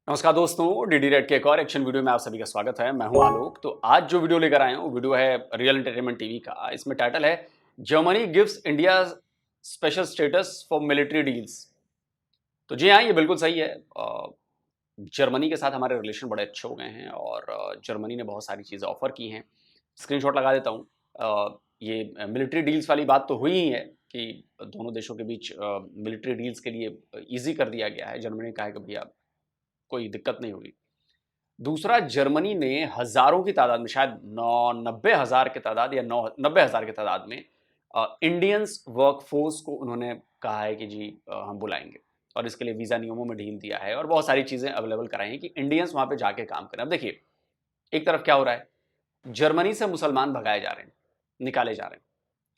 नमस्कार दोस्तों, DD red के एक और एक्शन वीडियो में आप सभी का स्वागत है। मैं हूं आलोक। तो आज जो वीडियो लेकर आए हैं वो वीडियो है रियल एंटरटेनमेंट टीवी का। इसमें टाइटल है Germany gives India special status for military deals. तो जी हाँ, ये बिल्कुल सही है। जर्मनी के साथ हमारे रिलेशन बड़े अच्छे हो गए हैं और जर्मनी ने बहुत सारी चीज़ें ऑफर की हैं। स्क्रीनशॉट लगा देता हूँ। ये मिलिट्री डील्स वाली बात तो हुई ही है कि दोनों देशों के बीच मिलिट्री डील्स के लिए ईजी कर दिया गया है। जर्मनी ने कहा है कि भैया कोई दिक्कत नहीं होगी। दूसरा, जर्मनी ने हज़ारों की तादाद में, शायद 90,000 की तादाद या 90,000 की तादाद में इंडियंस वर्कफोर्स को उन्होंने कहा है कि जी हम बुलाएंगे और इसके लिए वीज़ा नियमों में ढील दिया है और बहुत सारी चीज़ें अवेलेबल कराई हैं कि इंडियंस वहाँ पे जाके काम करें। अब देखिए, एक तरफ क्या हो रहा है, जर्मनी से मुसलमान भगाए जा रहे हैं, निकाले जा रहे हैं,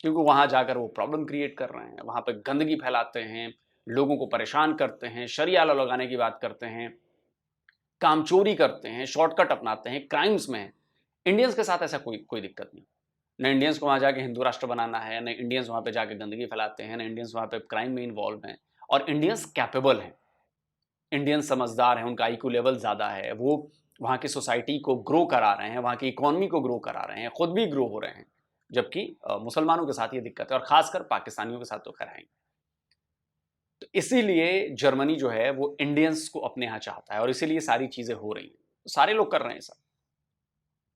क्योंकि वहाँ जाकर वो प्रॉब्लम क्रिएट कर रहे हैं, वहाँ पे गंदगी फैलाते हैं, लोगों को परेशान करते हैं, शरिया लॉ लगाने की बात करते हैं, काम चोरी करते हैं, शॉर्टकट अपनाते हैं, क्राइम्स में हैं। इंडियंस के साथ ऐसा कोई कोई दिक्कत नहीं। न इंडियंस को वहाँ जाके हिंदू राष्ट्र बनाना है, न इंडियंस वहाँ पे जाके गंदगी फैलाते हैं, न इंडियंस वहाँ पे क्राइम में इन्वॉल्व हैं। और इंडियंस कैपेबल हैं, इंडियंस समझदार हैं, उनका आईक्यू लेवल ज़्यादा है, वो वहाँ की सोसाइटी को ग्रो करा रहे हैं, वहाँ की इकोनॉमी को ग्रो करा रहे हैं, खुद भी ग्रो हो रहे हैं। जबकि मुसलमानों के साथ ये दिक्कत है और खासकर पाकिस्तानियों के साथ तो खैर है। तो इसीलिए जर्मनी जो है वो इंडियंस को अपने यहाँ चाहता है और इसीलिए सारी चीज़ें हो रही हैं। तो सारे लोग कर रहे हैं सब।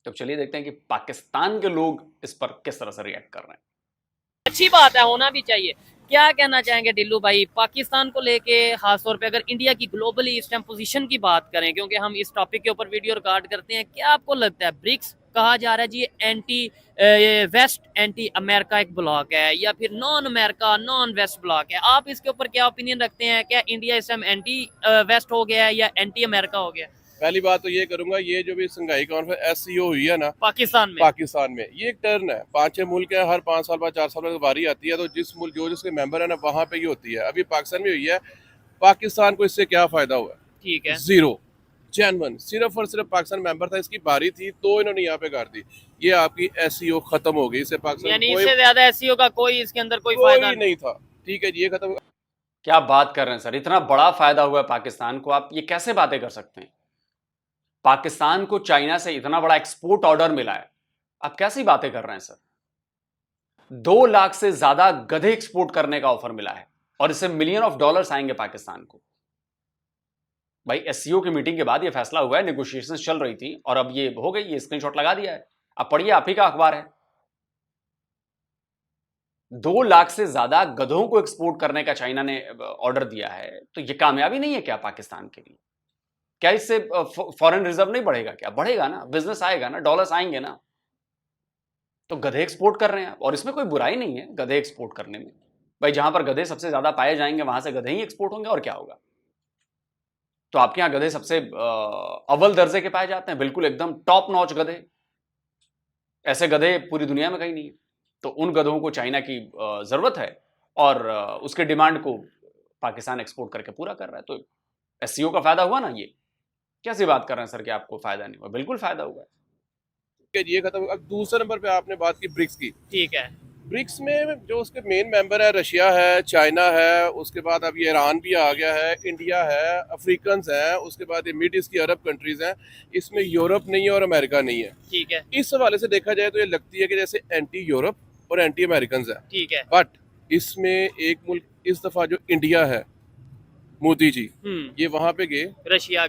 तो चलिए देखते हैं कि पाकिस्तान के लोग इस पर किस तरह से रिएक्ट कर रहे हैं। अच्छी बात है, होना भी चाहिए। क्या कहना चाहेंगे डिल्लू भाई पाकिस्तान को लेके, खासतौर पे अगर इंडिया की ग्लोबली इस टाइम पोजीशन की बात करें, क्योंकि हम इस टॉपिक के ऊपर वीडियो रिकॉर्ड करते हैं, क्या आपको लगता है ब्रिक्स कहा जा रहा है जी एंटी वेस्ट एंटी अमेरिका एक ब्लॉक है या फिर non America non west bloc है? आप इसके ऊपर क्या ओपिनियन रखते हैं? क्या इंडिया इस टाइम एंटी वेस्ट हो गया है या एंटी अमेरिका हो गया? पहली बात तो ये करूंगा, ये जो भी संघाई कॉन्फ्रेंस एससीओ हुई है ना पाकिस्तान में ये एक टर्न है। 5-6 मुल्क है, हर 5 साल बाद 4 साल बाद बारी आती है, तो जिस मुल्क जो जिसके मेंबर है ना वहाँ पे ये होती है। अभी पाकिस्तान में हुई है। पाकिस्तान को इससे क्या फायदा हुआ? ठीक है, जीरो, जेन्युइन। सिर्फ और सिर्फ पाकिस्तान मेंबर था, इसकी बारी थी तो इन्होंने यहाँ पे कर दी। ये आपकी एससीओ खत्म हो गई, इससे पाकिस्तान यानी इससे ज्यादा एससीओ का कोई इसके अंदर कोई फायदा नहीं था। ठीक है जी, ये खत्म। क्या बात कर रहे हैं सर, इतना बड़ा फायदा हुआ है पाकिस्तान को, आप ये कैसे बातें कर सकते हैं? पाकिस्तान को चाइना से इतना बड़ा एक्सपोर्ट ऑर्डर मिला है, आप कैसी बातें कर रहे हैं सर? 2 लाख से ज्यादा गधे एक्सपोर्ट करने का ऑफर मिला है और इससे मिलियन ऑफ डॉलर्स आएंगे पाकिस्तान को। भाई, एससीओ की मीटिंग के बाद ये फैसला हुआ है, नेगोशिएशन चल रही थी और अब ये हो गई, ये स्क्रीनशॉट लगा दिया है। अब पढ़िए, आप ही का अखबार है। 2 लाख से ज्यादा गधों को एक्सपोर्ट करने का चाइना ने ऑर्डर दिया है, तो ये कामयाबी नहीं है क्या पाकिस्तान के लिए? क्या इससे फॉरेन रिजर्व नहीं बढ़ेगा? क्या बढ़ेगा ना, बिजनेस आएगा ना, डॉलर्स आएंगे ना। तो गधे एक्सपोर्ट कर रहे हैं और इसमें कोई बुराई नहीं है गधे एक्सपोर्ट करने में। भाई, जहां पर गधे सबसे ज्यादा पाए जाएंगे वहां से गधे ही एक्सपोर्ट होंगे और क्या होगा। तो आपके यहाँ गधे सबसे अव्वल दर्जे के पाए जाते हैं, बिल्कुल एकदम टॉप नॉच गधे। ऐसे गधे पूरी दुनिया में कहीं नहीं है। तो उन गधों को चाइना की जरूरत है और उसके डिमांड को पाकिस्तान एक्सपोर्ट करके पूरा कर रहा है। तो एससीओ का फायदा हुआ ना। ये कैसी बात कर रहे हैं सर कि आपको फायदा नहीं हुआ? बिल्कुल फायदा हुआ है। ये खत्म। अब दूसरे नंबर पे आपने बात की ब्रिक्स की। ठीक है, ब्रिक्स में जो उसके मेन मेंबर है, रशिया है, चाइना है, उसके बाद अब ये ईरान भी आ गया है, इंडिया है, अफ्रीकन है, उसके बाद ये मिड ईस्ट की अरब कंट्रीज हैं। इसमें यूरोप नहीं है और अमेरिका नहीं है। ठीक है, इस हवाले से देखा जाए तो ये लगती है कि जैसे एंटी यूरोप और एंटी अमेरिकन है। ठीक है। बट इसमें एक मुल्क इस दफा जो इंडिया है, मोदी जी ये वहां पे गए, रशिया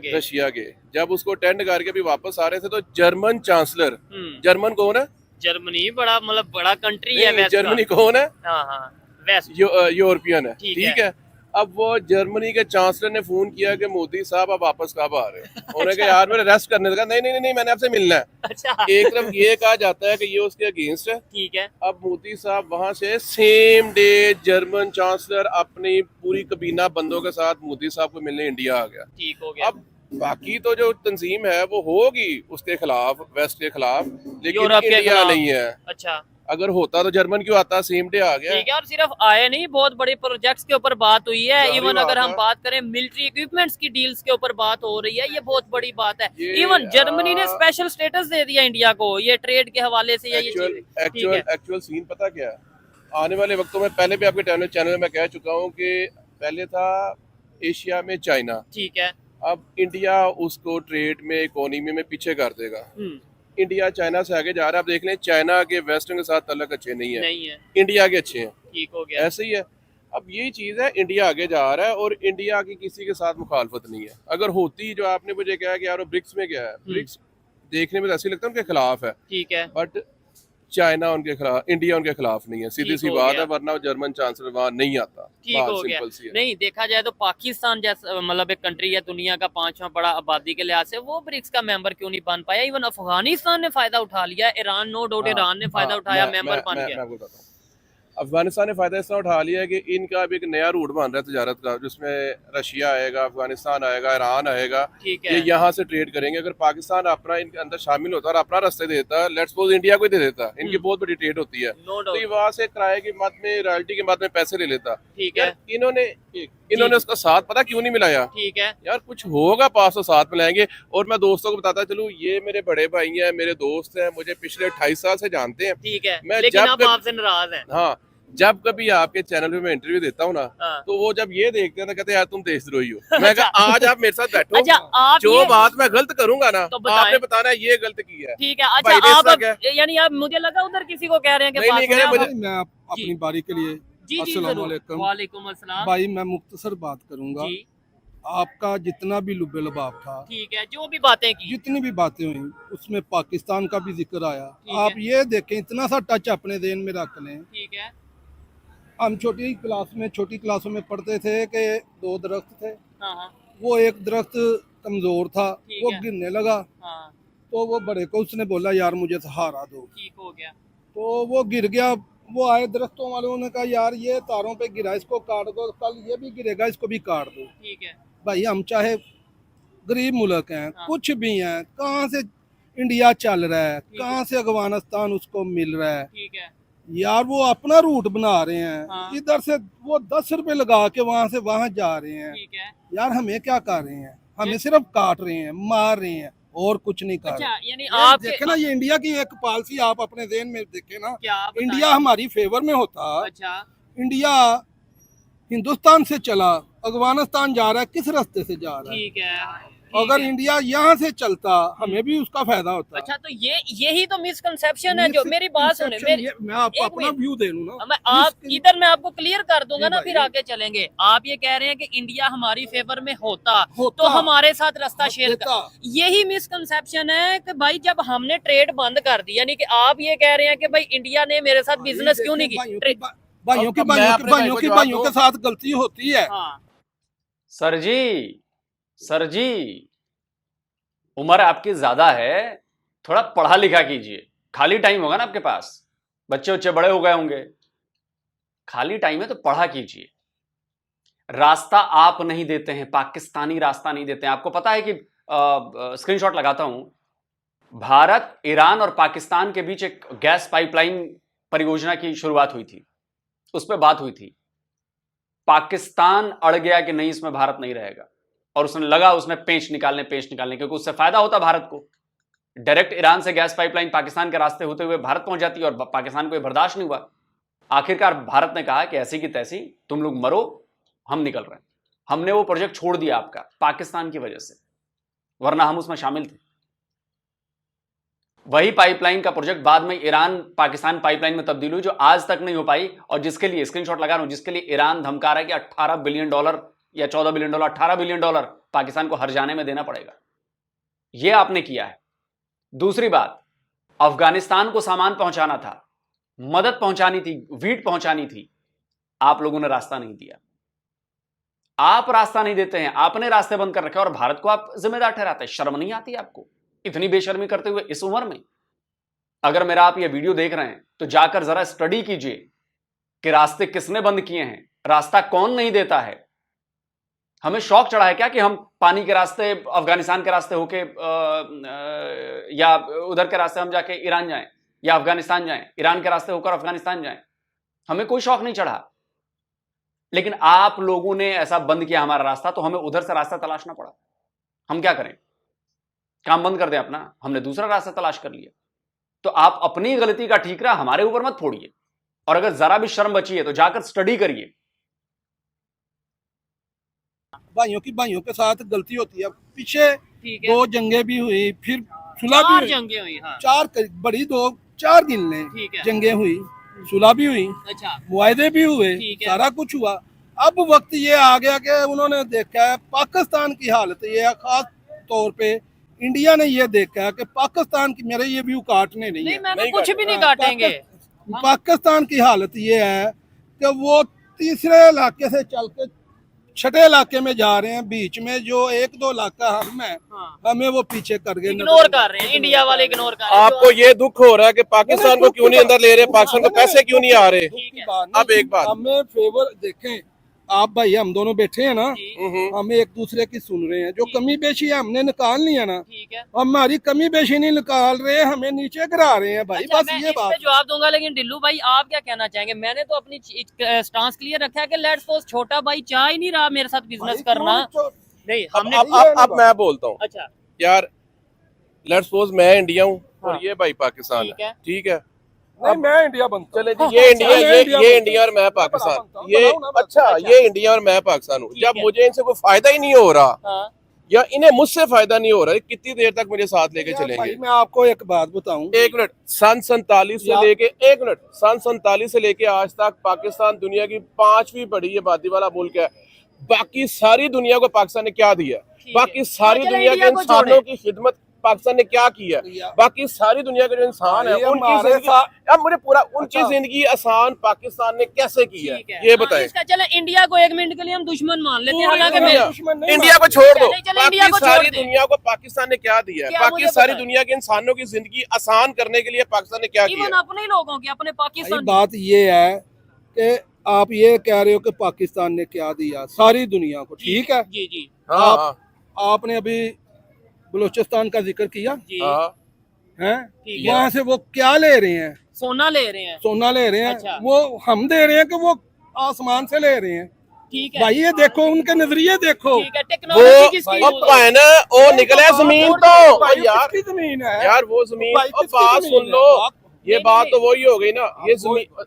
गए। जब उसको अटेंड करके भी वापस आ रहे थे तो जर्मन चांसलर, जर्मन कौन है? जर्मनी बड़ा, मतलब बड़ा कंट्री है वेस्ट जर्मनी कौन है? हाँ, वेस्ट यूरोपियन है। ठीक है। अब वो जर्मनी के चांसलर ने फोन किया कि मोदी साहब आप वापस कब आ रहे हैं? उन्होंने कहा यार मेरे रेस्ट करने लगा। नहीं, मैंने आपसे मिलना है। अच्छा। एक तरफ ये कहा जाता है कि ये उसके अगेंस्ट है। ठीक है। अब मोदी साहब वहां से सेम डे जर्मन चांसलर अपनी पूरी कबीना बंदों के साथ मोदी साहब को मिलने इंडिया आ गया। ठीक हो गया। अब बाकी तो जो तंजीम है वो होगी उसके खिलाफ, वेस्ट के खिलाफ, लेकिन इंडिया नहीं है। अच्छा, अगर होता तो जर्मन क्यों आता? सेम डे आ गया। ठीक है। और सिर्फ आए नहीं, बहुत बड़े प्रोजेक्ट्स के ऊपर बात हुई है। इवन अगर हम बात करें मिलिट्री इक्विपमेंट्स की डील्स के ऊपर बात हो रही है, ये बहुत बड़ी बात है। इवन जर्मनी ने स्पेशल स्टेटस दे दिया इंडिया को, ये ट्रेड के हवाले से। एक्चुअल सीन पता क्या है? आने वाले वक्तों में, पहले भी आपके चैनल में मैं कह चुका हूँ कि पहले था एशिया में चाइना, ठीक है, अब इंडिया उसको ट्रेड में, इकोनॉमी में पीछे कर देगा। इंडिया चाइना से आगे जा रहा है। आप देख लें, चाइना के वेस्टर्न के साथ तलक अच्छे नहीं है, इंडिया के अच्छे हैं, ठीक हो गया, ऐसे ही है। अब यही चीज़ है, इंडिया आगे जा रहा है और इंडिया की किसी के साथ मुखालफत नहीं है। अगर होती, जो आपने मुझे कहा कि यार वो ब्रिक्स में क्या है, ब्रिक्स देखने में तो ऐसे लगता है उनके खिलाफ है, ठीक है, बट चाइना उनके खिलाफ, इंडिया उनके खिलाफ नहीं है, सीधी सी बात है, वरना वो जर्मन चांसलर वहां नहीं आता। ठीक हो गया। नहीं, देखा जाए तो पाकिस्तान जैसा मतलब एक कंट्री है, दुनिया का 5वां बड़ा आबादी के लिहाज से, वो ब्रिक्स का मेंबर क्यों नहीं बन पाया? इवन अफगानिस्तान ने फायदा उठा लिया, ईरान, नो डाउट ईरान ने फायदा उठाया, मेंबर बन गया। अफगानिस्तान ने फायदा इस तरह उठा लिया है कि इनका भी एक नया रूट बन रहा है तजारत का, जिसमें रशिया आएगा, अफगानिस्तान आएगा, ईरान आएगा, ये यहाँ से ट्रेड करेंगे। अगर पाकिस्तान अपना इनके अंदर शामिल होता और अपना रास्ते देता, लेट्स सपोज इंडिया को दे देता, इनकी बहुत बड़ी ट्रेड होती है, तो ये वहाँ से किराए की मद में, रॉयल्टी की मद में पैसे ले लेता। ठीक है, इन्होंने उसका साथ पता क्यों नहीं मिलाया? ठीक है यार, कुछ होगा पास तो साथ मिलाएंगे। और मैं दोस्तों को बताता चलूं, ये मेरे बड़े भाई हैं, मेरे दोस्त हैं, मुझे पिछले 28 साल से जानते हैं। ठीक है, मैं लेकिन आप आपसे नाराज हैं। हाँ, जब कभी आपके चैनल पे मैं इंटरव्यू देता हूँ ना, तो वो जब ये देखते हैं तो कहते हैं यार तुम देशद्रोही हो। मैं कहा आज आप मेरे साथ बैठो, अच्छा, आप जो बात मैं गलत करूंगा ना, तो आपने बताना है ये गलत की है। ठीक है, अच्छा आप यानी आप, मुझे लगा उधर किसी को कह रहे हैं कि नहीं कह रहे, मैं अपनी बारी के लिए वालेकुम अस्सलाम भाई, मैं मुख्तसर बात करूंगा। आपका जितना भी लुब्बे लबाब था, ठीक है, जो भी बातें की, जितनी भी बातें हुई, उसमें पाकिस्तान का भी जिक्र आया। आप ये देखें, इतना सा टच अपने देन में रख लें। ठीक है, हम छोटी क्लासों में पढ़ते थे कि 2 दरख्त थे, वो एक दरख्त कमजोर था, वो गिरने लगा, तो वो बड़े को उसने बोला यार मुझे सहारा दो, ठीक हो गया, तो वो गिर गया। वो आए दरख्तों वालों ने कहा यार ये तारों पे गिरा, इसको काट दो, कल ये भी गिरेगा, इसको भी काट दो। ठीक है भाई, हम चाहे गरीब मुल्क हैं, कुछ भी हैं, कहाँ से इंडिया चल रहा है, कहाँ से अफगानिस्तान उसको मिल रहा है, ठीक है यार वो अपना रूट बना रहे हैं। इधर से वो 10 रुपए लगा के वहां से वहां जा रहे हैं। ठीक है, यार हमें क्या कर रहे हैं? हमें सिर्फ काट रहे हैं, मार रहे हैं, और कुछ नहीं कर रहे। यानी आप देखे ना, ये इंडिया की एक पॉलिसी आप अपने ज़हन में देखे ना, क्या इंडिया हमारी फेवर में होता। अच्छा, इंडिया हिंदुस्तान से चला, अफगानिस्तान जा रहा है, किस रास्ते से जा रहा है? ठीक है, अगर इंडिया यहाँ से चलता, हमें भी उसका फायदा होता। अच्छा, तो यही तो मिसकंसेप्शन है। जो मेरी बात सुने, मैं आपको अपना व्यू दे दूं ना, मैं आप इधर मैं आपको क्लियर कर दूंगा ना, फिर आगे चलेंगे। आप ये कह रहे हैं कि इंडिया हमारी फेवर में होता तो हमारे साथ रास्ता शेयर कर। यही मिसकंसेप्शन है कि भाई जब हमने ट्रेड बंद कर दी, यानी कि आप ये कह रहे हैं कि भाई इंडिया ने मेरे साथ बिजनेस क्यों नहीं की? भाइयों के साथ गलती होती है। सर जी, उम्र आपकी ज्यादा है, थोड़ा पढ़ा लिखा कीजिए। खाली टाइम होगा ना आपके पास, बच्चे बड़े हो गए होंगे, खाली टाइम है तो पढ़ा कीजिए। रास्ता आप नहीं देते हैं, पाकिस्तानी रास्ता नहीं देते हैं। आपको पता है कि स्क्रीनशॉट लगाता हूं, भारत, ईरान और पाकिस्तान के बीच एक गैस पाइपलाइन परियोजना की शुरुआत हुई थी, उस पर बात हुई थी। पाकिस्तान अड़ गया कि नहीं, इसमें भारत नहीं रहेगा, और उसने लगा उसमें पेंच निकालने, क्योंकि उससे फायदा होता भारत को। डायरेक्ट ईरान से गैस पाइपलाइन पाकिस्तान के रास्ते होते हुए भारत पहुंच जाती है, और पाकिस्तान को यह बर्दाश्त नहीं हुआ। आखिरकार भारत ने कहा कि ऐसी की तैसी, तुम लोग मरो, हम निकल रहे हैं। हमने वो प्रोजेक्ट छोड़ दिया आपका, पाकिस्तान की वजह से, वरना हम उसमें शामिल थे। वही पाइपलाइन का प्रोजेक्ट बाद में ईरान पाकिस्तान पाइपलाइन में तब्दील हुई, जो आज तक नहीं हो पाई, और जिसके लिए स्क्रीनशॉट लगा रहा हूं, जिसके लिए ईरान धमका रहा है कि $18 बिलियन या $14 बिलियन, $18 बिलियन पाकिस्तान को हर जाने में देना पड़ेगा। यह आपने किया है। दूसरी बात, अफगानिस्तान को सामान पहुंचाना था, मदद पहुंचानी थी, वीट पहुंचानी थी, आप लोगों ने रास्ता नहीं दिया। आप रास्ता नहीं देते हैं, आपने रास्ते बंद कर रखे, और भारत को आप जिम्मेदार ठहराते हैं। शर्म नहीं आती आपको इतनी बेशर्मी करते हुए इस उम्र में? अगर मेरा आप ये वीडियो देख रहे हैं तो जाकर जरा स्टडी कीजिए कि रास्ते किसने बंद किए हैं, रास्ता कौन नहीं देता है। हमें शौक चढ़ा है क्या कि हम पानी के रास्ते, अफगानिस्तान के रास्ते होके या उधर के रास्ते हम जाके ईरान जाएं, या अफगानिस्तान जाएं, ईरान के रास्ते होकर अफगानिस्तान जाएं? हमें कोई शौक नहीं चढ़ा, लेकिन आप लोगों ने ऐसा बंद किया हमारा रास्ता, तो हमें उधर से रास्ता तलाशना पड़ा। हम क्या करें? काम बंद कर दें अपना? हमने दूसरा रास्ता तलाश कर लिया। तो आप अपनी गलती का ठीकरा हमारे ऊपर मत फोड़िए, और अगर जरा भी शर्म बची है तो जाकर स्टडी करिए। भाइयों के साथ गलती होती है। पीछे ठीक है। 2 जंगे भी हुई, फिर सुलह भी 4 हुई, जंगे हुई। हाँ 4 बड़ी 2-4 गिन लें, ठीक है। जंगे हुई, सुलह भी हुई, अच्छा मुआहदे भी हुए, ठीक है। सारा कुछ हुआ। अब वक्त ये आ गया कि उन्होंने देखा है पाकिस्तान की हालत ये है, खास तौर पे इंडिया ने ये देखा है कि पाकिस्तान की, मेरे ये व्यू काटने नहीं नहीं है, मैम नहीं कुछ भी नहीं काटेंगे। पाकिस्तान की हालत ये है कि वो तीसरे इलाके से चल के छठे इलाके में जा रहे हैं, बीच में जो 1-2 इलाका हम है, हाँ। हमें वो पीछे कर गए, इग्नोर कर रहे हैं, इंडिया वाले इग्नोर कर रहे हैं। आपको ये दुख हो रहा है कि पाकिस्तान को क्यों नहीं अंदर ले रहे, पाकिस्तान को पैसे क्यों नहीं आ रहे? ठीक है। अब एक बात, हमें फेवर देखें, आप भाई हम दोनों बैठे हैं ना, जी, हम एक दूसरे की सुन रहे हैं, जो कमी बेशी है हमने निकालनी है ना, ठीक है। हमारी कमी बेशी नहीं निकाल रहे, हमें नीचे गिरा रहे हैं भाई। अच्छा, बस मैं ये इस बात पे जवाब दूंगा, लेकिन डिल्लू भाई आप क्या कहना चाहेंगे? मैंने तो अपनी स्टांस क्लियर रखा है कि लेट्स सपोज छोटा भाई चाह ही नहीं रहा मेरे साथ बिजनेस भाई, करना। क्यों नहीं अब हमने अब मैं बोलता हूँ अच्छा यार, लेट्स सपोज मैं इंडिया हूँ हाँ। और ये भाई पाकिस्तान ठीक है, है। ठीक है। नहीं, मैं इंडिया बनता चले हूं। जी, ये इंडिया, मैं इंडिया ये बनता इंडिया और मैं पाकिस्तान, हूं, ये बनाओ ना, अच्छा, अच्छा। ये इंडिया और मैं पाकिस्तान हूँ। ठीक जब है। मुझे इनसे कोई फायदा ही नहीं हो रहा हाँ या इन्हें मुझसे फायदा नहीं हो रहा है, कितनी देर तक मुझे साथ लेके यार चलेंगे? भाई मैं आपको एक बात बताऊं, एक मिनट, सन 47 से या- लेके, एक मिनट, सन 47 से लेके आज तक पाकिस्तान दुनिया की 5वीं बड़ी आबादी वाला मुल्क है। बाकी सारी दुनिया को पाकिस्तान ने क्या दिया? ठीक है। बाकी सारी चलो दुनिया के इंडिया को इंसानों छोड़े। की खिदमत पाकिस्तान ने क्या की है? या- बाकी सारी दुनिया के जो इंसान है भाई, उनकी हमारे जिंदगी, साथ- अब मुझे पूरा उनकी अच्छा। जिंदगी आसान पाकिस्तान ने कैसे की है ठीक है। ये हाँ, बताएं। इसका चले इंडिया को 1 मिनट के लिए हम दुश्मन मान लेते हैं, पूरी हालांकि दुनिया- मैं दुश्मन नहीं इंडिया को मानते। छोड़ दो, चले, चले बाकी इंडिया को छोड़ सारी दें। दुनिया को पाकिस्तान ने क्या दिया है? क्या बाकी मुझे सारी बताएं। दुनिया के इंसानों की जिंदगी आसान करने के लिए पाकिस्तान ने क्या किया इवन है? अपने ही लोगों की, अपने भाई पाकिस्तान बात ये है कि आप ये कह रहे हो कि पाकिस्तान ने क्या दिया सारी दुनिया को, ठीक है। जी जी हाँ आप- हाँ आपने अभी बलूचिस्तान का जिक्र किया जी हाँ। है, ठीक है। वहाँ से वो क्या ले रहे हैं? सोना ले रहे हैं। सोना ले रहे हैं। अच्छा। वो हम दे रहे हैं कि वो आसमान से ले रहे हैं? ठीक है। भाई ये देखो, उनके नजरिए देखो। ठीक है, वो टेक्नोलॉजी किसकी भाई, यूज अब है ना, वो निकले जमीन तो भाई यार, किसकी जमीन है यार वो जमीन, भाई, और किसकी बात जमीन सुन है? लो, ये नहीं, बात नहीं, तो वही हो गई ना, ये अब जमीन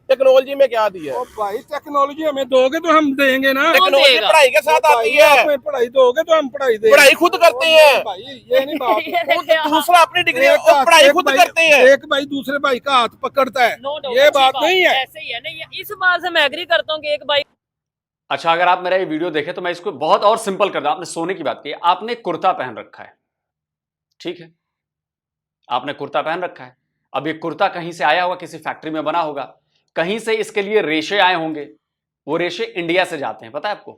टेक्नोलॉजी में क्या दिया है? ओ भाई टेक्नोलॉजी हमें दोगे तो हम देंगे ना। टेक्नोलॉजी देगा? पढ़ाई के साथ भाई, आती है, आप हमें पढ़ाई दोगे तो हम पढ़ाई देंगे। पढ़ाई खुद करते हैं। भाई ये नहीं बात। ये देखे आप। दूसरा अपनी डिग्री एक और पढ़ाई खुद भाई- करते हैं। एक भाई दूसरे भाई का हाथ पकड़ता है, No doubt, ये अच्छी बात नहीं है। ऐसे ही है। नहीं, इस बात से मैं एग्री करता हूँ कि एक भाई अच्छा, अगर आप मेरा ये वीडियो देखें तो मैं इसको बहुत और सिंपल कर दूं। आपने सोने की बात की, आपने कुर्ता पहन रखा है, ठीक है, आपने कुर्ता पहन रखा है। अब ये कुर्ता कहीं से आया होगा, किसी फैक्ट्री में बना होगा, कहीं से इसके लिए रेशे आए होंगे। वो रेशे इंडिया से जाते हैं, पता है आपको?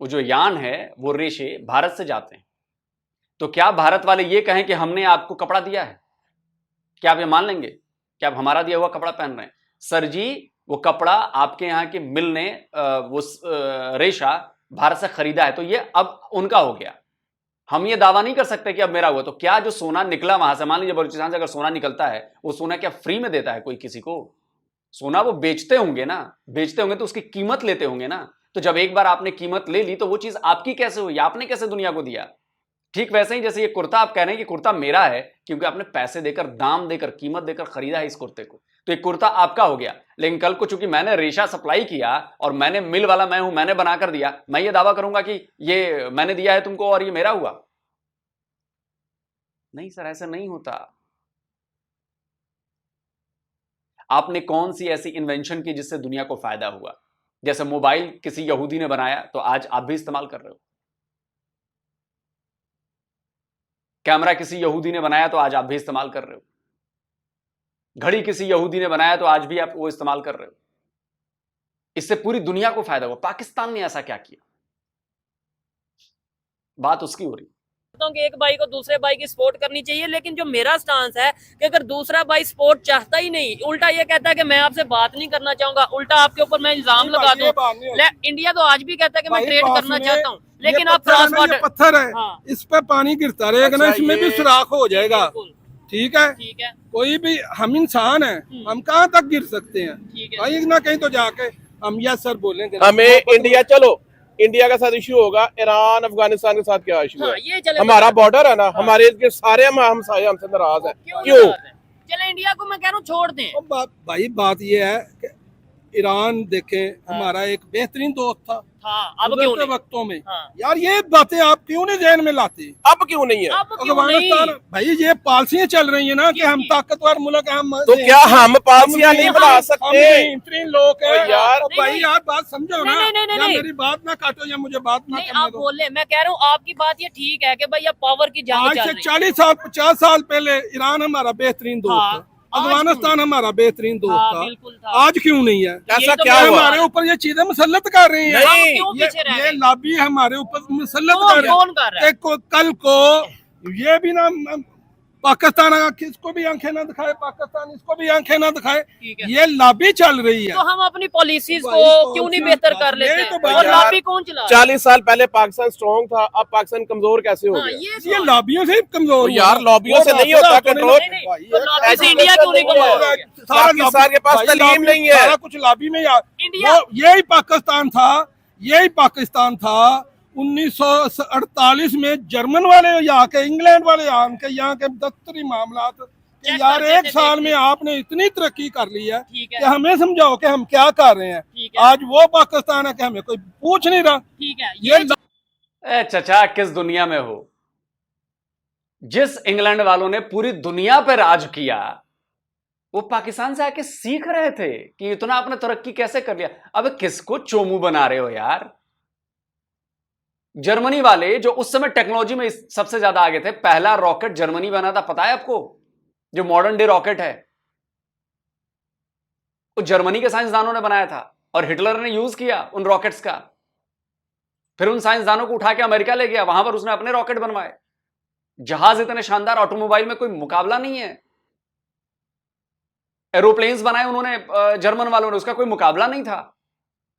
वो जो यान है वो रेशे भारत से जाते हैं। तो क्या भारत वाले ये कहें कि हमने आपको कपड़ा दिया है? क्या आप ये मान लेंगे कि आप हमारा दिया हुआ कपड़ा पहन रहे हैं? सर जी, वो कपड़ा आपके यहाँ के मिल ने वो रेशा भारत से खरीदा है, तो ये अब उनका हो गया। हम ये दावा नहीं कर सकते कि अब मेरा हुआ। तो क्या जो सोना निकला वहां से, मान लीजिए बलूचिस्तान से अगर सोना निकलता है, वो सोना क्या फ्री में देता है कोई किसी को? सोना वो बेचते होंगे ना, बेचते होंगे तो उसकी कीमत लेते होंगे ना। तो जब एक बार आपने कीमत ले ली तो वो चीज आपकी कैसे हुई? आपने कैसे दुनिया को दिया? ठीक वैसे ही जैसे ये कुर्ता आप कह रहे हैं कि कुर्ता मेरा है क्योंकि आपने पैसे देकर, दाम देकर, कीमत देकर खरीदा है इस कुर्ते को, तो ये कुर्ता आपका हो गया। लेकिन कल को चूंकि मैंने रेशा सप्लाई किया और मैंने मिल वाला मैं हूं, मैंने बनाकर दिया, मैं ये दावा करूंगा कि ये मैंने दिया है तुमको और ये मेरा हुआ? नहीं सर, ऐसा नहीं होता। आपने कौन सी ऐसी इन्वेंशन की जिससे दुनिया को फायदा हुआ? जैसे मोबाइल किसी यहूदी ने बनाया तो आज आप भी इस्तेमाल कर रहे हो। कैमरा किसी यहूदी ने बनाया तो आज आप भी इस्तेमाल कर रहे हो। घड़ी किसी यहूदी ने बनाया तो आज भी आप वो इस्तेमाल कर रहे हो। इससे पूरी दुनिया को फायदा हुआ। पाकिस्तान ने ऐसा क्या किया? बात उसकी हो रही। कि एक भाई को दूसरे भाई की सपोर्ट करनी चाहिए, लेकिन जो मेरा स्टांस है कि अगर दूसरा भाई सपोर्ट चाहता ही नहीं, उल्टा ये कहता है कि मैं आपसे बात नहीं करना चाहूंगा, उल्टा आपके ऊपर मैं इल्जाम लगा दूं। इंडिया तो आज भी कहता है कि मैं ट्रेड करना चाहता हूँ, लेकिन आप क्रॉस बॉर्डर, पत्थर है, हाँ, इस पे पानी गिरता रहेगा ना, अच्छा, इसमें भी ये- सुराख हो जाएगा। बिल्कुल, ठीक है, ठीक है, कोई भी, हम इंसान हैं, हम कहाँ तक गिर सकते हैं? ठीक है। कहीं ना कहीं तो जाके हम यस सर बोलेंगे। हमें इंडिया, चलो इंडिया के साथ इशू होगा, ईरान अफगानिस्तान के साथ क्या इशू हाँ, है? ये चले, हमारा बॉर्डर है ना, हमारे इसके सारे हमसाये हमसे नाराज है। क्यों? चले इंडिया को मैं कह रहा हूँ छोड़ दें। भाई बात ये है कि ईरान देखें, हमारा एक बेहतरीन दोस्त था अब क्यों गुज़रते नहीं? वक्तों में। यार ये बातें आप क्यों नहीं ध्यान में लाते? अब क्यों नहीं है? अब क्यों नहीं? अफगानिस्तान भाई ये पॉलिसियां चल रही है ना कि हम ताकतवर मुल्क हैं, हम तो क्या हम पॉलिसियां नहीं बना सकते? बेहतरीन लोग हैं यार तो भाई यार बात समझो ना। नहीं, या मेरी बात ना काटो या मुझे बात ना नहीं, करने आप दो। बोले, मैं कह रहा हूँ आपकी बात ये ठीक है कि भाई अब पावर की जंग आज चल से रही है। 40 साल 50 साल पहले ईरान हमारा बेहतरीन दोस्त हाँ, था, अफगानिस्तान हमारा बेहतरीन दोस्त हाँ, था। बिल्कुल था। आज क्यों नहीं है? ऐसा तो क्या मैं हुआ? हमारे ऊपर ये चीजें मुसल्लत कर रही हैं। हम नहीं, क्यों पीछे रह ये गए? लॉबी हमारे ऊपर मुसल्लत कौन कर रही कौन कर रहा है? कल को ये भी ना पाकिस्तान किसको भी आंखें ना दिखाए, पाकिस्तान इसको भी आंखें ना दिखाए, ठीक है। ये लॉबी चल रही है। तो हम अपनी पॉलिसीज भाई, को क्यों नहीं बेहतर कर यही लेते? तो बात और है। लॉबी कौन चला रहा है? 40 साल पहले पाकिस्तान स्ट्रॉन्ग था, अब पाकिस्तान कमजोर कैसे हो हाँ, गया? ये लॉबियों से ही कमजोर तो हुआ यार है। लॉबियों वो से बात नहीं है, होता आपको कंट्रोल। नहीं, नहीं, भाई, तो ये लॉबी से ऐसी इंडिया क्यों नहीं नहीं है। कमा? सारा पाकिस्तान के पास भाई, तलीम लॉबी- नहीं है। सारा कुछ लॉबी में यार इंडिया- वो यही पाकिस्तान था, यही पाकिस्तान था 1948 में जर्मन वाले यहाँ के, इंग्लैंड वाले यहाँ के दफ्तरी मामला कि चेक यार करते एक थे, साल देखते में आपने इतनी तरक्की कर ली है ठीक कि है, हमें समझाओ कि हम क्या कर रहे हैं। ठीक है, आज वो पाकिस्तान है कि हमें कोई पूछ नहीं रहा। ठीक है। ये ए चचा किस दुनिया में हो? जिस इंग्लैंड वालों ने पूरी दुनिया पर राज किया वो पाकिस्तान से आके सीख रहे थे कि इतना आपने तरक्की कैसे कर लिया। अब किसको चोमू बना रहे हो यार? जर्मनी वाले जो उस समय टेक्नोलॉजी में सबसे ज्यादा आगे थे, पहला रॉकेट जर्मनी बना था, पता है आपको? जो मॉडर्न डे रॉकेट है वो जर्मनी के साइंसदानों ने बनाया था और हिटलर ने यूज किया उन रॉकेट्स का। फिर उन साइंसदानों को उठा के अमेरिका ले गया, वहां पर उसने अपने रॉकेट बनवाए। जहाज इतने शानदार, ऑटोमोबाइल में कोई मुकाबला नहीं है। एरोप्लेन्स बनाए उन्होंने जर्मन वालों ने, उसका कोई मुकाबला नहीं था।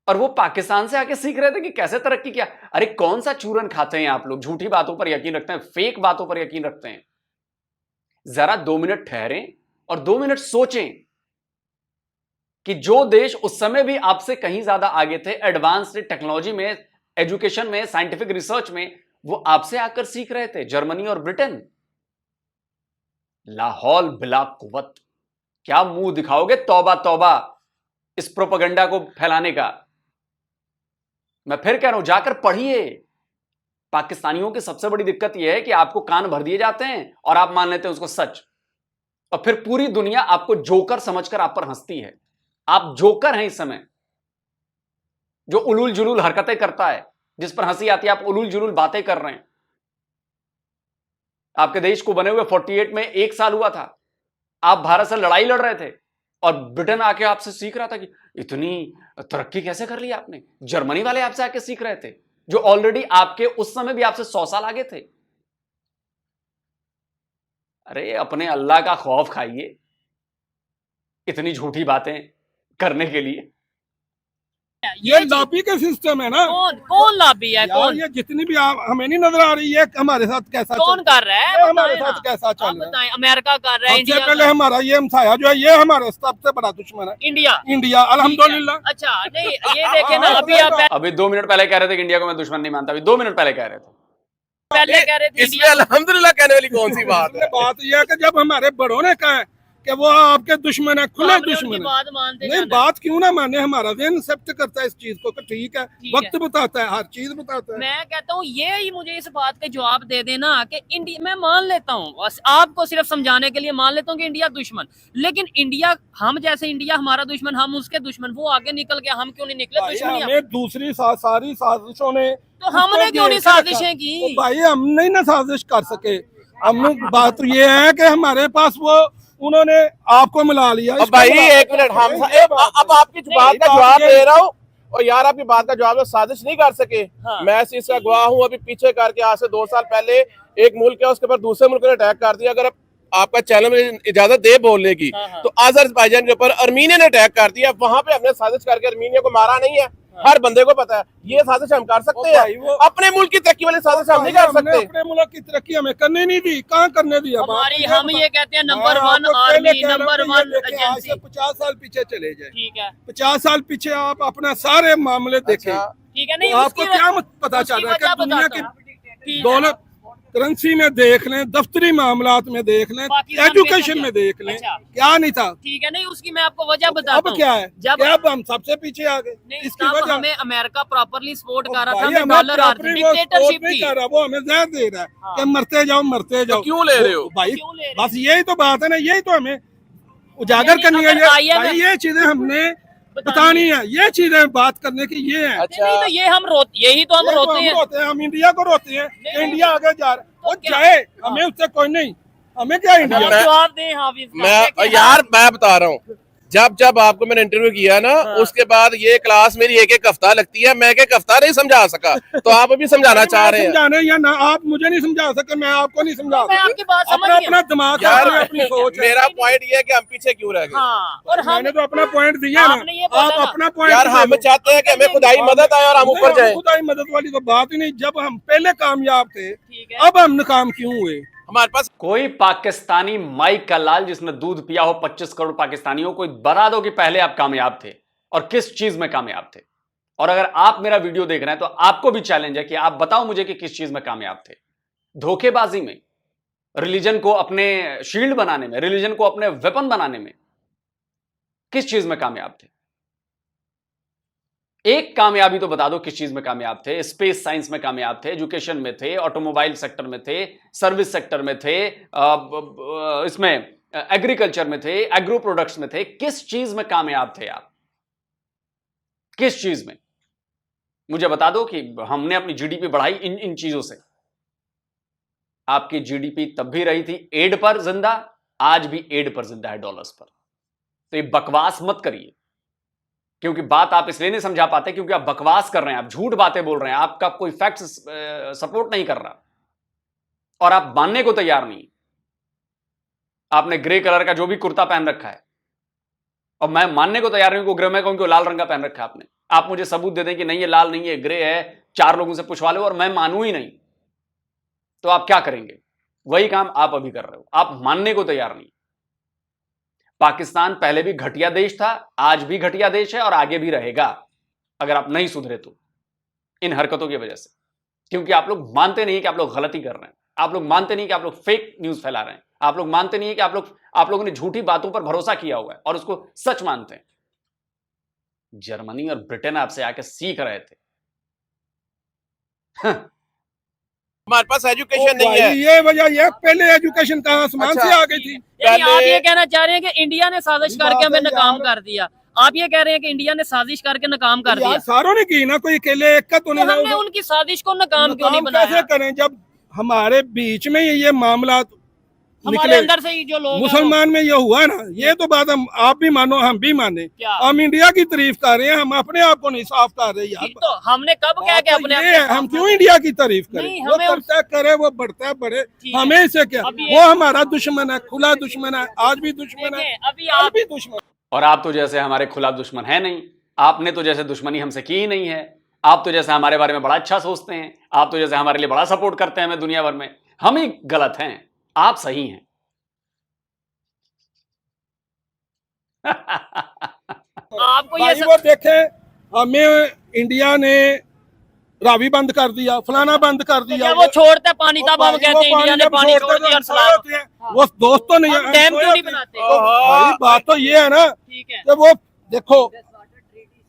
और वो पाकिस्तान से आके सीख रहे थे कि कैसे तरक्की किया। अरे कौन सा चूरन खाते हैं आप लोग? झूठी बातों पर यकीन रखते हैं, फेक बातों पर यकीन रखते हैं। जरा 2 मिनट ठहरें और 2 मिनट सोचें कि जो देश उस समय भी आपसे कहीं ज्यादा आगे थे एडवांस्ड टेक्नोलॉजी में, एजुकेशन में, साइंटिफिक रिसर्च में, वो आपसे आकर सीख रहे थे, जर्मनी और ब्रिटेन। लाहौल बिला कुव्वत, क्या मुंह दिखाओगे तौबा तौबा इस प्रोपेगेंडा को फैलाने का। मैं फिर कह रहा हूं, जाकर पढ़िए। पाकिस्तानियों की सबसे बड़ी दिक्कत यह है कि आपको कान भर दिए जाते हैं और आप मान लेते हैं उसको सच, और फिर पूरी दुनिया आपको जोकर समझकर आप पर हंसती है। आप जोकर हैं इस समय, जो उलूल जुलूल हरकतें करता है, जिस पर हंसी आती है। आप उलूल जुलूल बातें कर रहे हैं। आपके देश को बने हुए 48 में 1 साल हुआ था, आप भारत से लड़ाई लड़ रहे थे और ब्रिटेन आके आपसे सीख रहा था कि इतनी तरक्की कैसे कर ली आपने। जर्मनी वाले आपसे आके सीख रहे थे जो ऑलरेडी आपके उस समय भी आपसे 100 साल आगे थे। अरे अपने अल्लाह का खौफ खाइए इतनी झूठी बातें करने के लिए। ये लॉबी का सिस्टम है ना। कौन लॉबी है? यार कौन? ये जितनी भी हमें नहीं नजर आ रही है हमारे साथ कैसा कौन कर रहा है? ये हमारे बताएं साथ ना। कैसा चल आप रहा है। बताएं, अमेरिका कर रहा है, सबसे इंडिया पहले कर- हमारा ये हमसाया जो है ये हमारे सबसे बड़ा दुश्मन है, इंडिया। इंडिया। अल्हम्दुलिल्लाह। अच्छा, नहीं ये देखे ना, अभी आप अभी 2 मिनट पहले कह रहे थे कि इंडिया को मैं दुश्मन नहीं मानता, अभी 2 मिनट पहले कह रहे थे। पहले कह रहे थे इसमें इंडिया। अल्हम्दुलिल्लाह कहने वाली कौन सी बात है? बात यह है कि जब हमारे बड़ों ने कहा है कि वो आपके दुश्मन है, खुले हमने उनकी दुश्मन है, बात मानते नहीं जाना। बात क्यों ना माने। हमारा ज़हन एक्सेप्ट करता है इस चीज को कि ठीक है, ठीक वक्त बताता है, हर चीज बताता है। मैं कहता हूँ ये ही मुझे इस बात का जवाब दे देना कि इंडिया, मैं मान लेता हूँ, बस आपको सिर्फ समझाने के लिए मान लेता हूँ कि इंडिया दुश्मन, लेकिन इंडिया, हम जैसे इंडिया हमारा दुश्मन, हम उसके दुश्मन, वो आगे निकल गया, हम क्यों नहीं निकले भाई दुश्मनी? हमें दूसरी सारी साजिशों ने तो हमने क्यों नहीं साजिशें की? तो भाई हम नहीं ना साजिश कर सके। हम बात ये है कि हमारे पास वो उन्होंने आपको मिला लिया। अब भाई एक मिनट, हम अब आपकी बात का जवाब दे रहा हूँ। और यार आपकी बात का जवाब है, साजिश नहीं कर सके। हाँ। मैं इस चीज का गवाह हूँ। अभी पीछे करके आज से 2 साल पहले एक मुल्क है, उसके ऊपर दूसरे मुल्क ने अटैक कर दिया। अगर आपका चैनल में इजाजत दे बोलने की, हाँ, हाँ। तो अजरबैजान के ऊपर अर्मीनिया ने अटैक कर दिया। वहां पे हमने साजिश करके अर्मीनिया को मारा नहीं है। हर बंदे को पता है ये साजिश हम कर सकते हैं। अपने मुल्क की तरक्की वाली साजिश हम नहीं कर सकते। अपने मुल्क की तरक्की हमें करने नहीं दी, कहाँ करने दिया। हमारी, हम ये कहते हैं नंबर 1 आर्मी, नंबर 1 एजेंसी। 50 साल पीछे चले जाए, ठीक है, 50 साल पीछे आप अपना सारे मामले देखें। अच्छा। ठीक है, नहीं तो आपको उसकी- क्या पता चल उसकी रहा है वजह कि दुनिया बताता हूँ। की दौलत करेंसी में देख लें, दफ्तरी मामलात में देख लें, पाकिस्तान एजुकेशन में में देख लें, अच्छा। क्या नहीं था। ठीक है, नहीं उसकी मैं आपको वजह बताता अब हूँ। क्या है, जब अब हम सबसे पीछे आ गए, नहीं इसकी तब वजह हमें अमेरिका प्रॉपरली सपोर्ट कर रहा था, भाई हमें हमें डॉलर properly वो डिक्टेटरशिप support नहीं थी। कर रहा, वो हमें जहर दे रहा है हाँ। कि मरते जाओ क्यों ले रहे हो? भाई क्यों ले रहे बस यही तो बात है ना, यही तो हमें उजागर यानी करनी है। अगर ये IMF भाई ये चीजें हमने बतानी है, ये चीजें बात करने की ये है। अच्छा नहीं तो ये हम यही तो हम ये तो रोते हैं। रोते हैं, हम इंडिया को रोते हैं कि नहीं, इंडिया आगे जा रहा है। वो क्या? जाए, हमें उससे कोई नहीं, हमें क्या इंडिया। आप जवाब दें हाफिज का। मैं देखिए, यार मैं बता रहा हूँ, जब आपको मैंने इंटरव्यू किया ना, हाँ। उसके बाद ये क्लास मेरी एक हफ्ता लगती है, मैं एक हफ्ता नहीं समझा सका, तो आप अभी समझाना चाह रहे हैं। समझाने या ना, आप मुझे नहीं समझा सके, मैं आपको नहीं समझा मैं सकता। आपकी बात समझ अपना गया। अपना दिमाग है, यार अपनी सोच है। मेरा पॉइंट ये है कि हम पीछे क्यों रह गए। हाँ, और हम मैंने तो अपना पॉइंट दिया ना, आपने ये बोला आप ना। अपना पॉइंट यार हम चाहते हैं कि हमें खुदाई मदद आए और हम ऊपर जाए। खुदाई मदद वाली तो बात ही नहीं, जब हम पहले कामयाब थे ठीक है। अब हम नाकाम क्यों हुए। हमारे पास कोई पाकिस्तानी माइक का लाल जिसने दूध पिया हो 25 करोड़ पाकिस्तानियों को, बता दो कि पहले आप कामयाब थे और किस चीज में कामयाब थे। और अगर आप मेरा वीडियो देख रहे हैं तो आपको भी चैलेंज है कि आप बताओ मुझे कि किस चीज में कामयाब थे। धोखेबाजी में, रिलीजन को अपने शील्ड बनाने में, रिलीजन को अपने वेपन बनाने में, किस चीज में कामयाब थे? एक कामयाबी तो बता दो किस चीज में कामयाब थे। स्पेस साइंस में कामयाब थे, एजुकेशन में थे, ऑटोमोबाइल सेक्टर में थे, सर्विस सेक्टर में थे, इसमें एग्रीकल्चर में थे, एग्रो प्रोडक्ट्स में थे। किस चीज में कामयाब थे आप? किस चीज में? मुझे बता दो कि हमने अपनी जीडीपी बढ़ाई इन चीजों से। आपकी जीडीपी तब भी रही थी एड पर जिंदा, आज भी एड पर जिंदा है, डॉलर्स पर। तो ये बकवास मत करिए, क्योंकि बात आप इसलिए नहीं समझा पाते क्योंकि आप बकवास कर रहे हैं, आप झूठ बातें बोल रहे हैं, आपका कोई फैक्ट सपोर्ट नहीं कर रहा और आप मानने को तैयार नहीं। आपने ग्रे कलर का जो भी कुर्ता पहन रखा है और मैं मानने को तैयार नहीं हूं ग्रे में क्योंकि लाल रंग का पहन रखा है आपने। आप मुझे सबूत दे दें कि नहीं ये लाल नहीं है, ग्रे है, 4 लोगों से पूछवा लो और मैं मानूं ही नहीं, तो आप क्या करेंगे? वही काम आप अभी कर रहे हो, आप मानने को तैयार नहीं। पाकिस्तान पहले भी घटिया देश था, आज भी घटिया देश है और आगे भी रहेगा अगर आप नहीं सुधरे तो, इन हरकतों की वजह से। क्योंकि आप लोग मानते नहीं कि आप लोग गलती कर रहे हैं, आप लोग मानते नहीं कि आप लोग फेक न्यूज फैला रहे हैं, आप लोग मानते नहीं कि आप लोगों ने झूठी बातों पर भरोसा किया हुआ है और उसको सच मानते हैं। जर्मनी और ब्रिटेन आपसे आके सीख रहे थे। हमारे पास एजुकेशन नहीं है। ये वजह, ये पहले एजुकेशन कहाँ आसमान अच्छा। से आ गई थी। यानी आप पहले- ये कहना चाह रहे हैं कि इंडिया ने साजिश बात करके हमें है नाकाम यार। कर दिया। आप ये कह रहे हैं कि इंडिया ने साजिश करके नाकाम कर दिया। यार सारों ने की ना, कोई अकेले एक का तो तो नहीं हमने रहा। उनकी साजिश को नाकाम क्यों नहीं काम बनाया? कैसे करें जब हमारे बीच में ये मामला हमारे निकले। अंदर से ही जो लोग हैं वो- मुसलमान में ये हुआ ना, ये तो बात हम आप भी मानो हम भी माने। क्या? हम इंडिया की तारीफ कर रहे हैं, हम अपने आप को नहीं साफ कर रहे यार। तो हमने कब कहा कि बात अपने तो आप ये को है, हम साफ क्यों कर- इंडिया की तारीफ करें? नहीं, वो हमें करता करे, वो बढ़ता है बढ़े, ठीक है। हमें इससे क्या? अभी वो हमारा दुश्मन है, खुला दुश्मन है, आज भी दुश्मन है, देखें, अभी आज आप भी दुश्मन। और आप तो जैसे हमारे खुला दुश्मन है नहीं, आपने तो जैसे दुश्मनी हमसे की ही नहीं है। आप तो जैसे हमारे बारे में बड़ा अच्छा सोचते हैं, आप तो जैसे हमारे लिए बड़ा सपोर्ट करते हैं हमें दुनिया भर में। हम ही गलत हैं, आप सही हैं। आपको ये भाई वो देखे, हमें इंडिया ने रावी बंद कर दिया, फलाना बंद कर दिया। जब वो छोड़ता है पानी तब हम कहते हैं इंडिया ने पानी छोड़ दिया और सलाम। दिया। वो दोस्तों ने हम डैम क्यों नहीं बनाते? तो भाई बात तो ये है ना ठीक है। कि वो देखो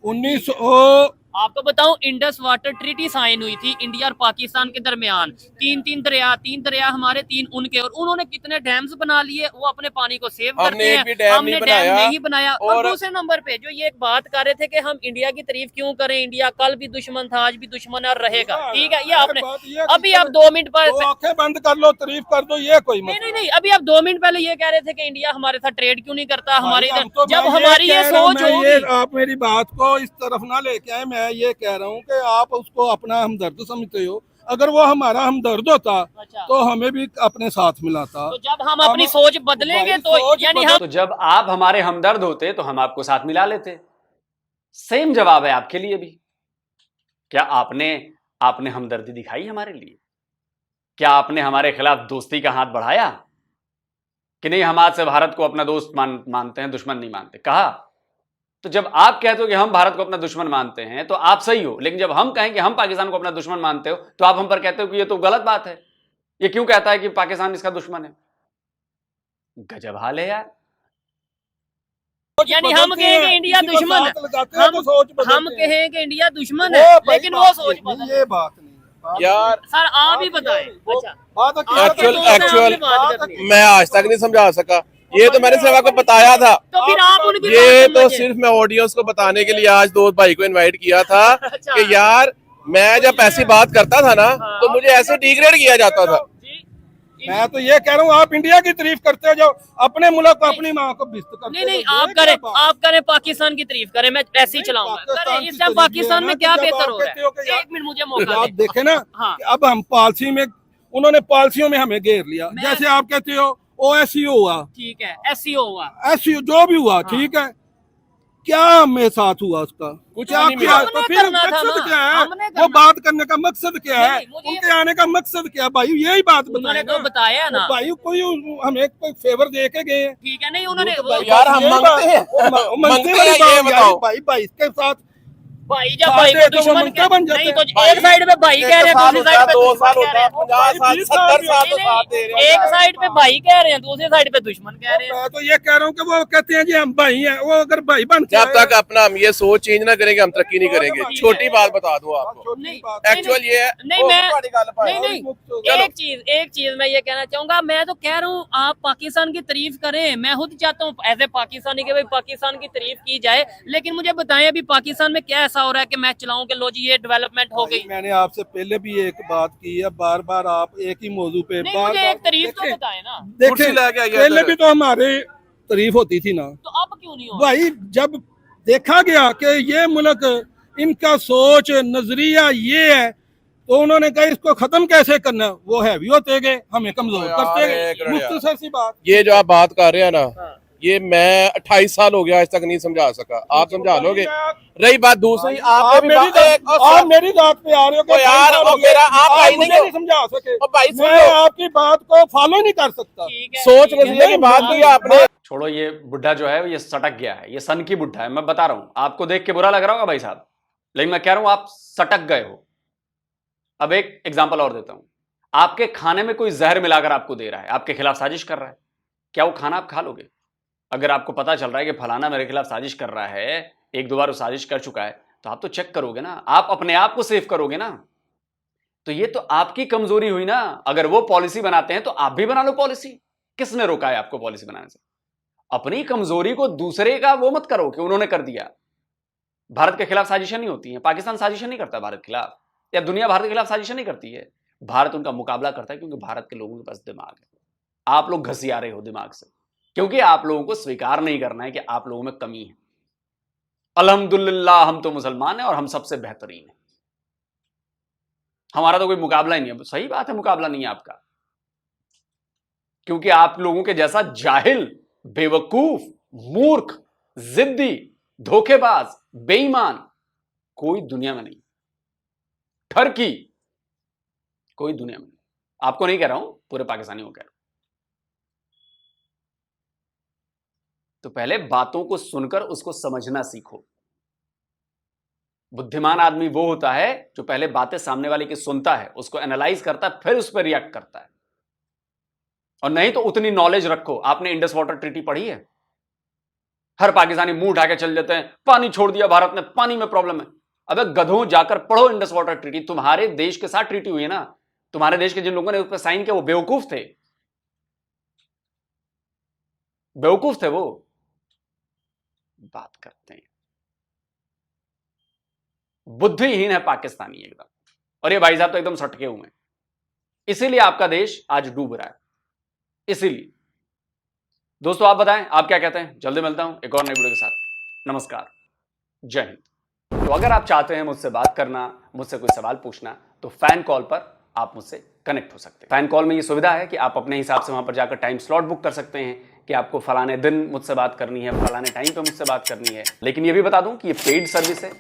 1900 आपको बताऊं, इंडस वाटर ट्रीटी साइन हुई थी इंडिया और पाकिस्तान के दरमियान। तीन दरिया हमारे, 3 उनके, और उन्होंने कितने डैम्स बना लिए, वो अपने पानी को सेव करते हमने एक भी हैं। डैम हमने नहीं डैम बनाया। नहीं बनाया। और और दूसरे नंबर पे जो ये एक बात कर रहे थे कि हम इंडिया की तारीफ क्यों करें, इंडिया कल भी दुश्मन था, आज भी दुश्मन है और रहेगा। ठीक है, ये आपने अभी आप 2 मिनट पर तो आंखें बंद कर लो, तारीफ कर दो, ये कोई नहीं मतलब नहीं, अभी आप 2 मिनट पहले ये कह रहे थे कि इंडिया हमारे साथ ट्रेड क्यों नहीं करता हमारे भाई, इधर। हम तो जब मैं हमारी ये कह रहा हूं, सोच मैं होगी। ये आप मेरी बात को इस तरफ ना लेके आए। मैं ये कह रहा हूँ कि आप उसको अपना हमदर्द समझते हो। अगर वो हमारा हमदर्द होता अच्छा। तो हमें भी अपने साथ मिलाता। तो जब हम अपनी सोच बदलेंगे भाई, तो सोच यानी बदल- हम तो जब आप हमारे हमदर्द होते तो हम आपको साथ मिला लेते। सेम जवाब है आपके लिए भी। क्या आपने हमदर्दी दिखाई हमारे लिए? क्या आपने हमारे खिलाफ दोस्ती का हाथ बढ़ाया कि नहीं हम आज से भारत को अपना दोस्त मानते हैं, दुश्मन नहीं मानते? कहा। तो जब आप कहते हो कि हम भारत को अपना दुश्मन मानते हैं तो आप सही हो, लेकिन जब हम कहें कि हम पाकिस्तान को अपना दुश्मन मानते हो तो आप हम पर कहते हो कि ये तो गलत बात है। ये क्यों कहता है कि पाकिस्तान इसका दुश्मन है? गजब हाल है यार। यानी हम कहेंगे इंडिया दुश्मन है, हम कहेंगे इंडिया दुश्मन है, लेकिन वो सोच ये बात नहीं यार। सर आप ही बताएं। अच्छा एक्चुअल मैं आज तक नहीं समझा सका, ये तो मैंने सिर्फ आपको बताया था। तो फिर आप उनकी ये तो सिर्फ मैं ऑडियंस को बताने के लिए आज दो भाई को इनवाइट किया था कि यार मैं जब ऐसी बात करता था ना तो मुझे ऐसे डिग्रेड किया जाता था। मैं तो ये कह रहा हूँ आप इंडिया की तारीफ करते हो जो अपने मुल्क को अपनी माँ को बिस्त करते नहीं आप करें पाकिस्तान की तारीफ करें, मैं ऐसे ही चलाऊंगा। इस टाइम पाकिस्तान में क्या बेहतर हो रहा है? एक मिनट मुझे मौका आप देखे ना हाँ। अब हम पॉलिसी में, उन्होंने पॉलिसियों में हमें घेर लिया। जैसे आप कहते हो OSCO हुआ, ठीक है, SCO हुआ, SCO जो भी हुआ ठीक है, क्या हमें साथ हुआ उसका कुछ क्या नहीं किया? मिला। तो फिर मकसद क्या है? वो बात करने का मकसद क्या है? उनके आने का मकसद क्या है? भाई यही बात उन्होंने बताए तो बताया ना भाई, कोई हमें कोई फेवर दे के गए। ठीक है, नहीं उन्होंने यार हम मांगते हैं, मांगते हैं, ये बताओ भाई भाई इसके साथ भाई जब भाई को दुश्मन नहीं तो एक साइड पे भाई कह रहे हैं, दूसरी साइड पे 2 साल होता है, 50 साल 70 साल तो साथ दे रहे हैं। एक साइड पे भाई कह रहे हैं, दूसरी साइड पे दुश्मन कह रहे हैं। मैं तो ये कह रहा हूँ कि वो कहते हैं जी हम भाई हैं, वो अगर भाई बन के जब तक अपना हम ये सोच चेंज ना करेंगे हम तरक्की नहीं करेंगे। छोटी बात बता दूं आपको, एक्चुअल ये है। नहीं मैं नहीं एक चीज मैं ये कहना चाहूंगा, मैं तो कह रहा हूँ आप पाकिस्तान की तारीफ करें, मैं खुद चाहता हूँ एज ए पाकिस्तानी के भाई पाकिस्तान की तारीफ की जाए, लेकिन मुझे बताएं अभी पाकिस्तान में क्या ऐसा हो रहा है कि मैं चलाऊं कि लो जी ये डेवलपमेंट हो गई। मैंने आपसे पहले भी एक बात की है, बार बार आप एक ही मौजू पे मुझे एक तारीफ तो बताएं ना। देखिए पहले भी तो हमारे तारीफ होती थी ना, तो अब क्यों नहीं हो? भाई जब देखा गया कि ये मुल्क इनका सोच नजरिया ये है तो उन्होंने कहा इसको खत्म कैसे करना, वो हैवी होते गए, हमें कमजोर करते गए। मुख्तसर सी बात, ये जो आप बात कर रहे हैं ना, ये मैं 28 साल हो गया आज तक नहीं समझा सका। आप समझा लोगे। रही बात दूसरी, आप मेरी बात पे आ रहे हो कि यार आप भाई नहीं समझा सके, भाई मैं आपकी बात को फॉलो नहीं कर सकता। सोच नजरिए की बात की आपने। छोड़ो, ये बुढ़ा जो है ये सटक गया है, ये सन की बुढ़ा है। मैं बता रहा हूं, आपको देख के बुरा लग रहा होगा भाई साहब, लेकिन मैं कह रहा हूं आप सटक गए हो। अब एक एग्जांपल और देता हूं, आपके खाने में कोई जहर मिलाकर आपको दे रहा है, आपके खिलाफ साजिश कर रहा है, क्या वो खाना आप खा लोगे? अगर आपको पता चल रहा है कि फलाना मेरे खिलाफ साजिश कर रहा है, एक दो बार वो साजिश कर चुका है, तो आप तो चेक करोगे ना, आप अपने आप को सेव करोगे ना। तो ये तो आपकी कमजोरी हुई ना। अगर वो पॉलिसी बनाते हैं तो आप भी बना लो पॉलिसी। किसने रोका है आपको पॉलिसी बनाने से? अपनी कमजोरी को दूसरे का वो मत करो कि उन्होंने कर दिया। भारत के खिलाफ साजिशें नहीं होती हैं, पाकिस्तान साजिशें नहीं करता भारत के खिलाफ, या दुनिया भारत के खिलाफ साजिशें नहीं करती है। भारत उनका मुकाबला करता है क्योंकि भारत के लोगों के पास दिमाग है। आप लोग घसिया रहे हो दिमाग से, क्योंकि आप लोगों को स्वीकार नहीं करना है कि आप लोगों में कमी है। अल्हम्दुलिल्लाह हम तो मुसलमान हैं और हम सबसे बेहतरीन हैं, हमारा तो कोई मुकाबला ही नहीं है। सही बात है, मुकाबला नहीं है आपका, क्योंकि आप लोगों के जैसा जाहिल, बेवकूफ, मूर्ख, जिद्दी, धोखेबाज, बेईमान कोई दुनिया में नहीं, ठरकी कोई दुनिया में नहीं। आपको नहीं कह रहा हूं, पूरे पाकिस्तानियों को कह रहा हूं। तो पहले बातों को सुनकर उसको समझना सीखो। बुद्धिमान आदमी वो होता है जो पहले बातें सामने वाले की सुनता है, उसको एनालाइज करता है, फिर उस पर रिएक्ट करता है। और नहीं तो उतनी नॉलेज रखो। आपने इंडस वाटर ट्रीटी पढ़ी है? हर पाकिस्तानी मुंह उठा के चल देते हैं, पानी छोड़ दिया भारत ने, पानी में प्रॉब्लम है। अबे गधों, जाकर पढ़ो इंडस वाटर ट्रीटी। तुम्हारे देश के साथ ट्रीटी हुई है ना, तुम्हारे देश के जिन लोगों ने उस पर साइन किया वो बेवकूफ थे, बेवकूफ थे वो। बात करते हैं, बुद्धिहीन है पाकिस्तानी एकदम। और ये भाई साहब तो एकदम सटके हुए हैं, इसीलिए आपका देश आज डूब रहा है। इसीलिए दोस्तों आप बताएं, आप क्या कहते हैं? जल्दी मिलता हूं एक और नई वीडियो के साथ। नमस्कार, जय हिंद। तो अगर आप चाहते हैं मुझसे बात करना, मुझसे कोई सवाल पूछना, तो फैन कॉल पर आप मुझसे कनेक्ट हो सकते हैं। फैन कॉल में ये सुविधा है कि आप अपने हिसाब से वहां पर जाकर टाइम स्लॉट बुक कर सकते हैं कि आपको फलाने दिन मुझसे बात करनी है, फलाने टाइम पे मुझसे बात करनी है। लेकिन ये भी बता दूं कि ये पेड सर्विस है,